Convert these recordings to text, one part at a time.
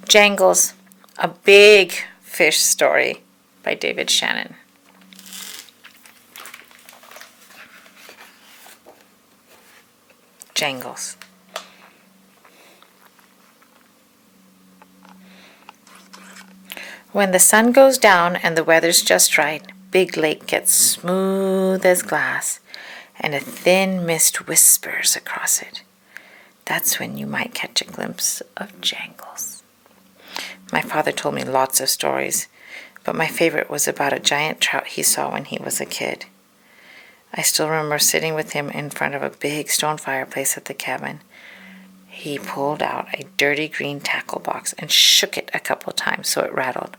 Jangles, a big fish story by David Shannon. Jangles. When the sun goes down and the weather's just right, Big Lake gets smooth as glass, and a thin mist whispers across it. That's when you might catch a glimpse of Jangles. My father told me lots of stories, but my favorite was about a giant trout he saw when he was a kid. I still remember sitting with him in front of a big stone fireplace at the cabin. He pulled out a dirty green tackle box and shook it a couple times so it rattled.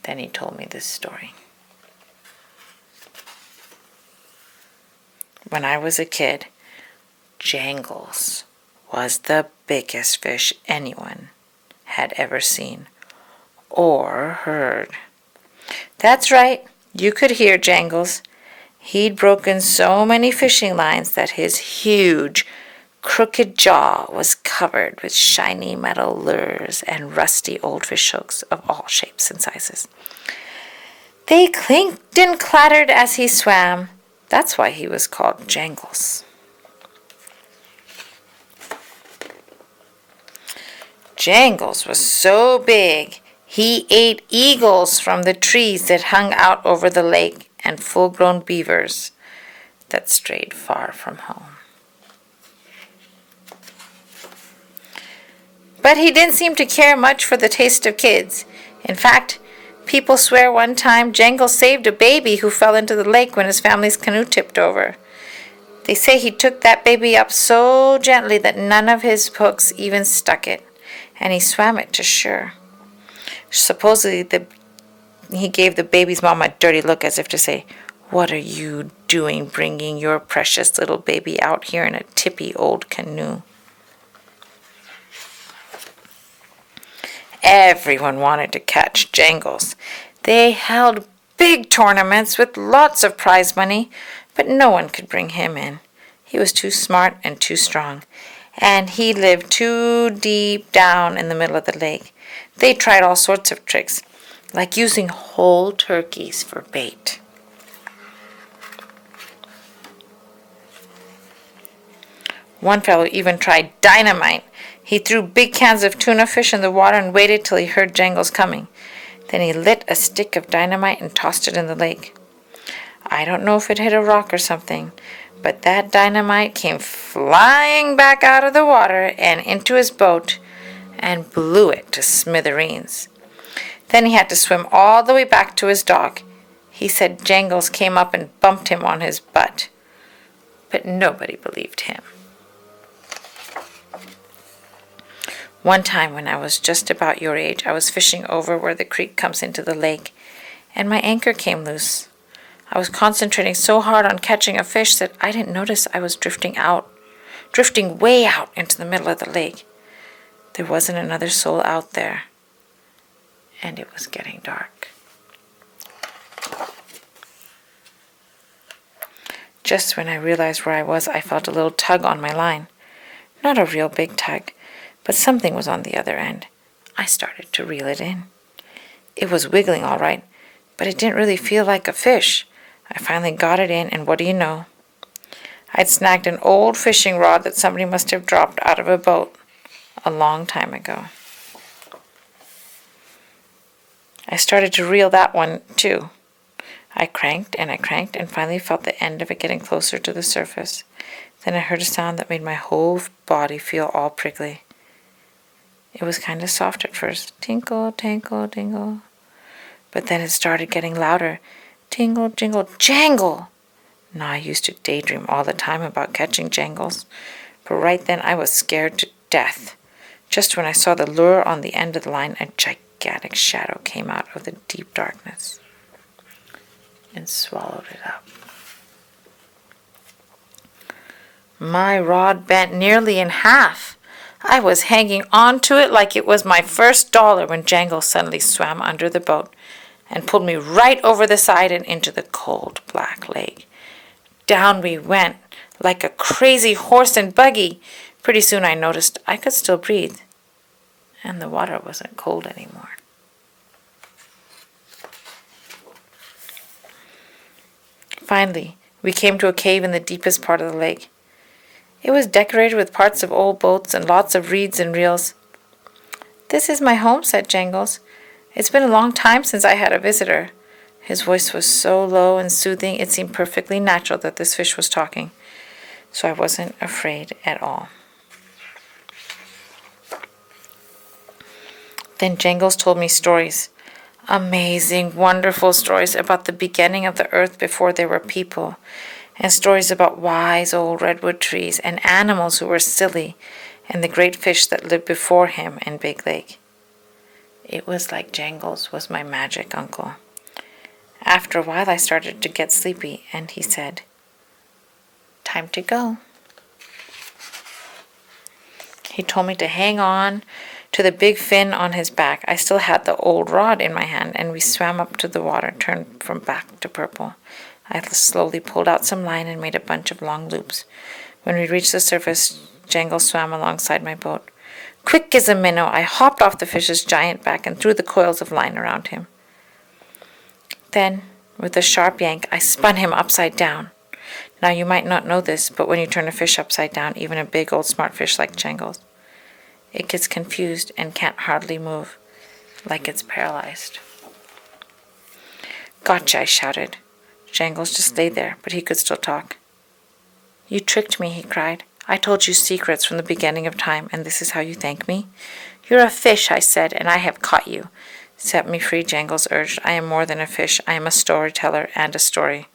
Then he told me this story. When I was a kid, Jangles was the biggest fish anyone had ever seen or heard. That's right, you could hear Jangles. He'd broken so many fishing lines that his huge, crooked jaw was covered with shiny metal lures and rusty old fish hooks of all shapes and sizes. They clinked and clattered as he swam. That's why he was called Jangles. Jangles was so big, he ate eagles from the trees that hung out over the lake and full-grown beavers that strayed far from home. But he didn't seem to care much for the taste of kids. In fact, people swear one time Jangles saved a baby who fell into the lake when his family's canoe tipped over. They say he took that baby up so gently that none of his hooks even stuck it, and he swam it to shore. Supposedly, he gave the baby's mom a dirty look as if to say, "What are you doing bringing your precious little baby out here in a tippy old canoe?" Everyone wanted to catch Jangles. They held big tournaments with lots of prize money, but no one could bring him in. He was too smart and too strong, and he lived too deep down in the middle of the lake. They tried all sorts of tricks, like using whole turkeys for bait. One fellow even tried dynamite. He threw big cans of tuna fish in the water and waited till he heard Jangles coming. Then he lit a stick of dynamite and tossed it in the lake. I don't know if it hit a rock or something, but that dynamite came flying back out of the water and into his boat and blew it to smithereens. Then he had to swim all the way back to his dock. He said Jangles came up and bumped him on his butt, but nobody believed him. One time when I was just about your age, I was fishing over where the creek comes into the lake, and my anchor came loose. I was concentrating so hard on catching a fish that I didn't notice I was drifting way out into the middle of the lake. There wasn't another soul out there, and it was getting dark. Just when I realized where I was, I felt a little tug on my line. Not a real big tug, but something was on the other end. I started to reel it in. It was wiggling all right, but it didn't really feel like a fish. I finally got it in, and what do you know? I'd snagged an old fishing rod that somebody must have dropped out of a boat a long time ago. I started to reel that one, too. I cranked and finally felt the end of it getting closer to the surface. Then I heard a sound that made my whole body feel all prickly. It was kind of soft at first. Tinkle, tinkle, tingle. But then it started getting louder. Tingle, jingle, jangle. Now I used to daydream all the time about catching Jangles, but right then I was scared to death. Just when I saw the lure on the end of the line, a gigantic shadow came out of the deep darkness and swallowed it up. My rod bent nearly in half. I was hanging on to it like it was my first dollar when Jangles suddenly swam under the boat and pulled me right over the side and into the cold black lake. Down we went like a crazy horse and buggy. Pretty soon I noticed I could still breathe, and the water wasn't cold anymore. Finally, we came to a cave in the deepest part of the lake. It was decorated with parts of old boats and lots of reeds and reels. "This is my home," said Jangles. "It's been a long time since I had a visitor." His voice was so low and soothing it seemed perfectly natural that this fish was talking, so I wasn't afraid at all. Then Jangles told me stories. Amazing, wonderful stories about the beginning of the earth before there were people, and stories about wise old redwood trees and animals who were silly, and the great fish that lived before him in Big Lake. It was like Jangles was my magic uncle. After a while I started to get sleepy, and he said, "Time to go." He told me to hang on to the big fin on his back. I still had the old rod in my hand, and we swam up to the water, turned from black to purple. I slowly pulled out some line and made a bunch of long loops. When we reached the surface, Jangles swam alongside my boat. Quick as a minnow, I hopped off the fish's giant back and threw the coils of line around him. Then, with a sharp yank, I spun him upside down. Now, you might not know this, but when you turn a fish upside down, even a big old smart fish like Jangles, it gets confused and can't hardly move, like it's paralyzed. "Gotcha," I shouted. Jangles just lay there, but he could still talk. "You tricked me," he cried. "I told you secrets from the beginning of time, and this is how you thank me?" "You're a fish," I said, "and I have caught you." "Set me free," Jangles urged. "I am more than a fish. I am a storyteller and a story."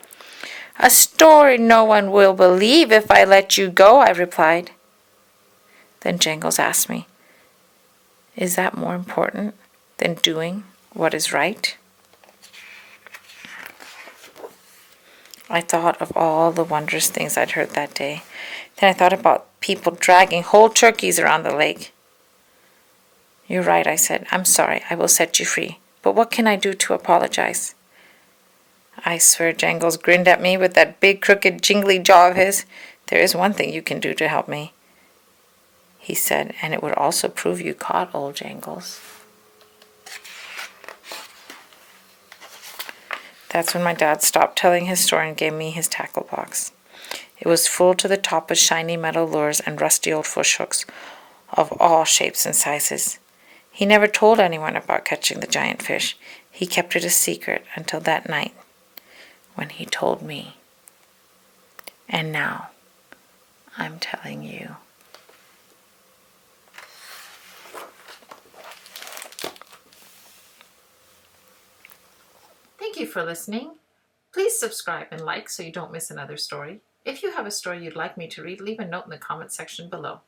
"A story no one will believe if I let you go," I replied. Then Jangles asked me, "Is that more important than doing what is right?" I thought of all the wondrous things I'd heard that day. Then I thought about people dragging whole turkeys around the lake. "You're right," I said. "I'm sorry. I will set you free. But what can I do to apologize?" I swear Jangles grinned at me with that big, crooked, jingly jaw of his. "There is one thing you can do to help me," he said, "and it would also prove you caught old Jangles." That's when my dad stopped telling his story and gave me his tackle box. It was full to the top of shiny metal lures and rusty old fish hooks of all shapes and sizes. He never told anyone about catching the giant fish. He kept it a secret until that night when he told me. And now I'm telling you. Thank you for listening. Please subscribe and like so you don't miss another story. If you have a story you'd like me to read, leave a note in the comment section below.